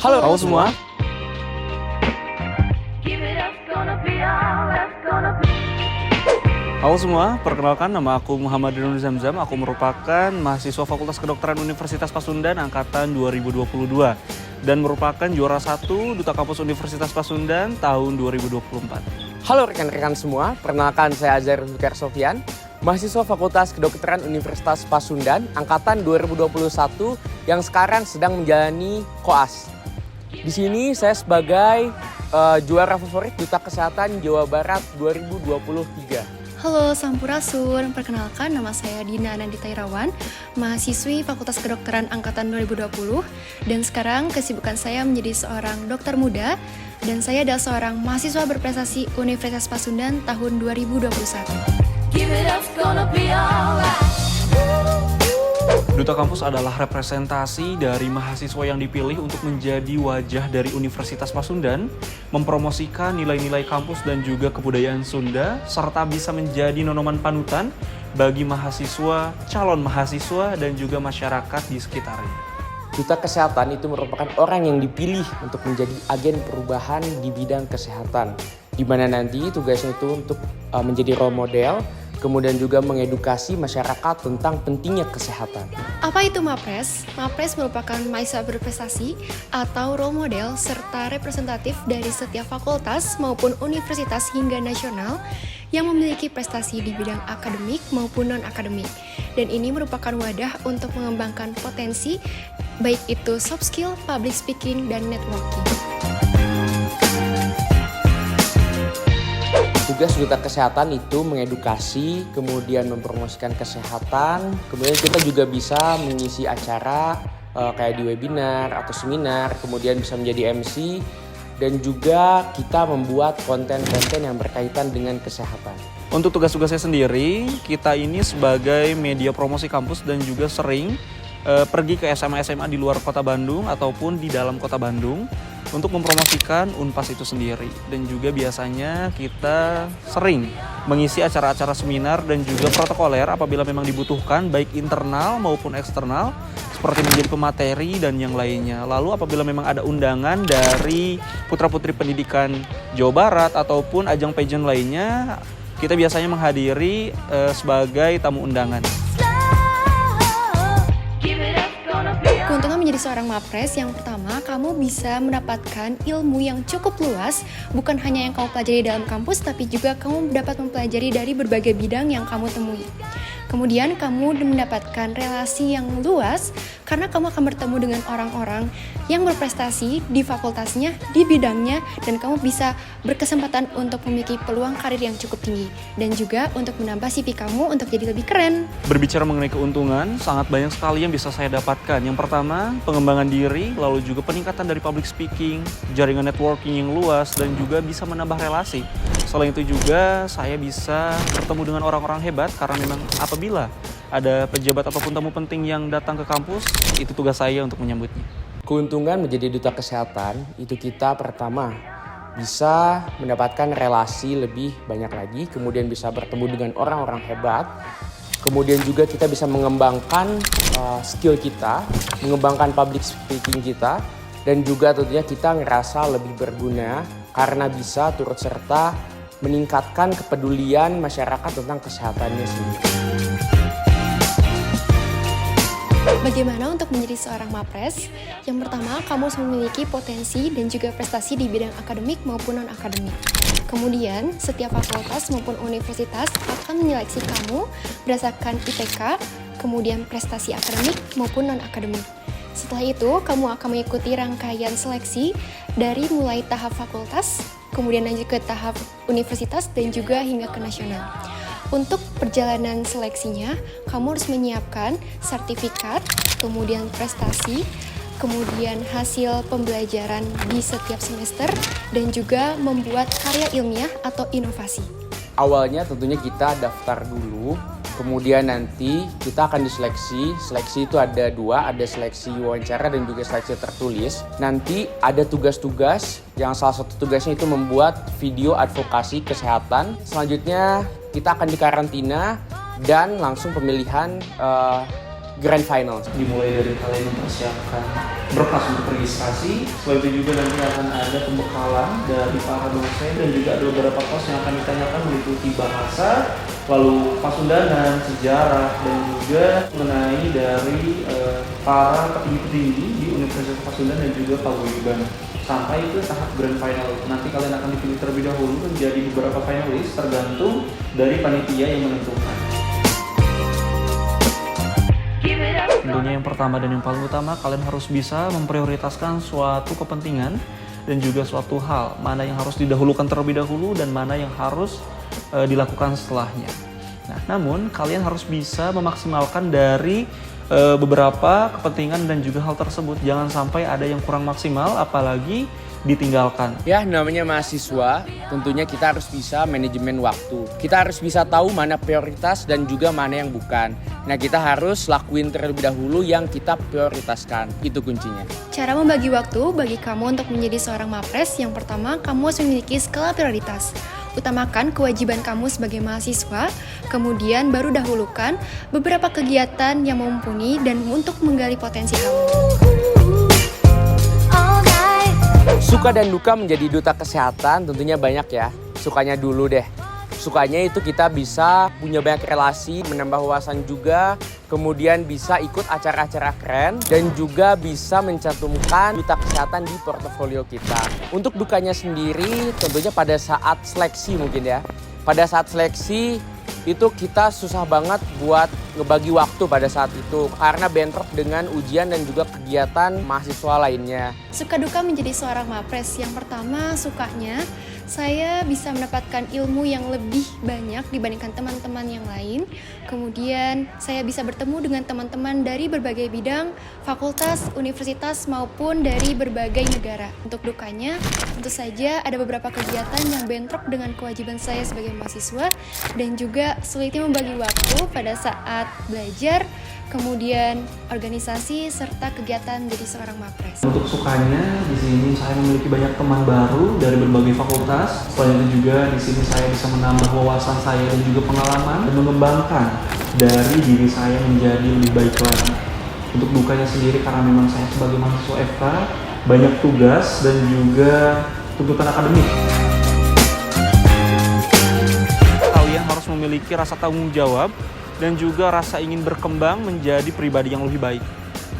Halo semua. Halo semua, perkenalkan nama aku Muhammad Nur Zamzam. Aku merupakan mahasiswa Fakultas Kedokteran Universitas Pasundan angkatan 2022 dan merupakan juara 1 Duta Kampus Universitas Pasundan tahun 2024. Halo rekan-rekan semua, perkenalkan saya Azhar Zulkar Sofyan, mahasiswa Fakultas Kedokteran Universitas Pasundan angkatan 2021 yang sekarang sedang menjalani koas. Di sini saya sebagai juara favorit Duta Kesehatan Jawa Barat 2023. Halo Sampurasun, perkenalkan nama saya Dina Nandita Irawan, mahasiswi Fakultas Kedokteran Angkatan 2020 dan sekarang kesibukan saya menjadi seorang dokter muda dan saya adalah seorang mahasiswa berprestasi Universitas Pasundan tahun 2021. Duta Kampus adalah representasi dari mahasiswa yang dipilih untuk menjadi wajah dari Universitas Pasundan, mempromosikan nilai-nilai kampus dan juga kebudayaan Sunda, serta bisa menjadi nonoman panutan bagi mahasiswa, calon mahasiswa, dan juga masyarakat di sekitarnya. Duta Kesehatan itu merupakan orang yang dipilih untuk menjadi agen perubahan di bidang kesehatan, di mana nanti tugasnya itu untuk menjadi role model, kemudian juga mengedukasi masyarakat tentang pentingnya kesehatan. Apa itu MAPRES? MAPRES merupakan mahasiswa berprestasi atau role model serta representatif dari setiap fakultas maupun universitas hingga nasional yang memiliki prestasi di bidang akademik maupun non-akademik. Dan ini merupakan wadah untuk mengembangkan potensi baik itu soft skill, public speaking, dan networking. Tugas Duta Kesehatan itu mengedukasi, kemudian mempromosikan kesehatan, kemudian kita juga bisa mengisi acara kayak di webinar atau seminar, kemudian bisa menjadi MC, dan juga kita membuat konten-konten yang berkaitan dengan kesehatan. Untuk tugas-tugasnya sendiri, kita ini sebagai media promosi kampus dan juga sering pergi ke SMA-SMA di luar kota Bandung ataupun di dalam kota Bandung untuk mempromosikan Unpas itu sendiri. Dan juga biasanya kita sering mengisi acara-acara seminar dan juga protokoler apabila memang dibutuhkan baik internal maupun eksternal seperti menjadi pemateri dan yang lainnya. Lalu apabila memang ada undangan dari putra-putri pendidikan Jawa Barat ataupun ajang pageant lainnya, kita biasanya menghadiri sebagai tamu undangan. Keuntungan menjadi seorang MAPRES, yang pertama, kamu bisa mendapatkan ilmu yang cukup luas, bukan hanya yang kamu pelajari dalam kampus, tapi juga kamu dapat mempelajari dari berbagai bidang yang kamu temui. Kemudian kamu mendapatkan relasi yang luas karena kamu akan bertemu dengan orang-orang yang berprestasi di fakultasnya, di bidangnya, dan kamu bisa berkesempatan untuk memiliki peluang karir yang cukup tinggi dan juga untuk menambah CV kamu untuk jadi lebih keren. Berbicara mengenai keuntungan, sangat banyak sekali yang bisa saya dapatkan. Yang pertama, pengembangan diri, lalu juga peningkatan dari public speaking, jaringan networking yang luas, dan juga bisa menambah relasi. Selain itu juga saya bisa bertemu dengan orang-orang hebat karena memang apabila ada pejabat ataupun tamu penting yang datang ke kampus, itu tugas saya untuk menyambutnya. Keuntungan menjadi Duta Kesehatan itu kita pertama bisa mendapatkan relasi lebih banyak lagi, kemudian bisa bertemu dengan orang-orang hebat, kemudian juga kita bisa mengembangkan skill kita, mengembangkan public speaking kita, dan juga tentunya kita ngerasa lebih berguna karena bisa turut serta meningkatkan kepedulian masyarakat tentang kesehatannya sendiri. Bagaimana untuk menjadi seorang MAPRES? Yang pertama, kamu harus memiliki potensi dan juga prestasi di bidang akademik maupun non-akademik. Kemudian, setiap fakultas maupun universitas akan menyeleksi kamu berdasarkan IPK, kemudian prestasi akademik maupun non-akademik. Setelah itu, kamu akan mengikuti rangkaian seleksi dari mulai tahap fakultas, kemudian lanjut ke tahap universitas, dan juga hingga ke nasional. Untuk perjalanan seleksinya, kamu harus menyiapkan sertifikat, kemudian prestasi, kemudian hasil pembelajaran di setiap semester, dan juga membuat karya ilmiah atau inovasi. Awalnya tentunya kita daftar dulu, kemudian nanti kita akan diseleksi. Seleksi itu ada dua, ada seleksi wawancara dan juga seleksi tertulis. Nanti ada tugas-tugas, yang salah satu tugasnya itu membuat video advokasi kesehatan. Selanjutnya kita akan dikarantina dan langsung pemilihan grand final. Dimulai dari kalian mempersiapkan berkas untuk registrasi, setelah itu juga nanti akan ada pembekalan dari para dosen dan juga ada beberapa pos yang akan ditanyakan meliputi bahasa, lalu Pasundanan, sejarah, dan juga mengenai dari para petinggi-petinggi di Universitas Pasundan dan juga Paguyuban. Sampai ke tahap grand final. Nanti kalian akan dipilih terlebih dahulu menjadi beberapa finalis tergantung dari panitia yang menentukan. Tentunya yang pertama dan yang paling utama, kalian harus bisa memprioritaskan suatu kepentingan dan juga suatu hal, mana yang harus didahulukan terlebih dahulu dan mana yang harus dilakukan setelahnya. Nah, namun kalian harus bisa memaksimalkan dari beberapa kepentingan dan juga hal tersebut. Jangan sampai ada yang kurang maksimal, apalagi ditinggalkan. Ya, namanya mahasiswa, tentunya kita harus bisa manajemen waktu. Kita harus bisa tahu mana prioritas dan juga mana yang bukan. Nah, kita harus lakuin terlebih dahulu yang kita prioritaskan. Itu kuncinya. Cara membagi waktu bagi kamu untuk menjadi seorang mapres, yang pertama, kamu harus memiliki skala prioritas. Utamakan kewajiban kamu sebagai mahasiswa, kemudian baru dahulukan beberapa kegiatan yang mumpuni dan untuk menggali potensi kamu. Suka dan duka menjadi duta kesehatan tentunya banyak ya. Sukanya dulu deh. Sukanya itu kita bisa punya banyak relasi, menambah wawasan juga, kemudian bisa ikut acara-acara keren, dan juga bisa mencantumkan duta kesehatan di portofolio kita. Untuk dukanya sendiri tentunya pada saat seleksi mungkin ya. Pada saat seleksi itu kita susah banget buat ngebagi waktu pada saat itu karena bentrok dengan ujian dan juga kegiatan mahasiswa lainnya. Suka duka menjadi seorang mapres. Yang pertama, sukanya saya bisa mendapatkan ilmu yang lebih banyak dibandingkan teman-teman yang lain. Kemudian saya bisa bertemu dengan teman-teman dari berbagai bidang, fakultas, universitas maupun dari berbagai negara. Untuk dukanya, tentu saja ada beberapa kegiatan yang bentrok dengan kewajiban saya sebagai mahasiswa dan juga sulitnya membagi waktu pada saat belajar, kemudian organisasi serta kegiatan menjadi seorang mapres. Untuk sukanya, di sini saya memiliki banyak teman baru dari berbagai fakultas. Selain itu juga di sini saya bisa menambah wawasan saya dan juga pengalaman dan mengembangkan dari diri saya menjadi lebih baik lagi. Untuk dukanya sendiri karena memang saya sebagai mahasiswa FK banyak tugas dan juga tuntutan akademik. Kalian harus memiliki rasa tanggung jawab dan juga rasa ingin berkembang menjadi pribadi yang lebih baik.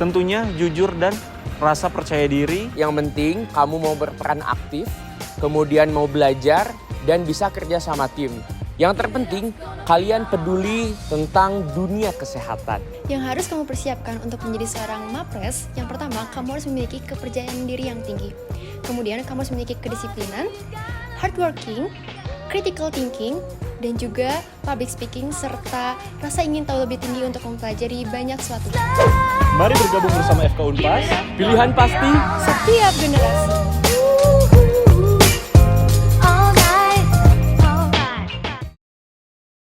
Tentunya jujur dan rasa percaya diri. Yang penting kamu mau berperan aktif, kemudian mau belajar, dan bisa kerja sama tim. Yang terpenting, kalian peduli tentang dunia kesehatan. Yang harus kamu persiapkan untuk menjadi seorang mapres, yang pertama, kamu harus memiliki kepercayaan diri yang tinggi. Kemudian, kamu harus memiliki kedisiplinan, hardworking, critical thinking, dan juga public speaking, serta rasa ingin tahu lebih tinggi untuk mempelajari banyak suatu. Mari bergabung bersama FK Unpas. Pilihan pasti Setiap generasi.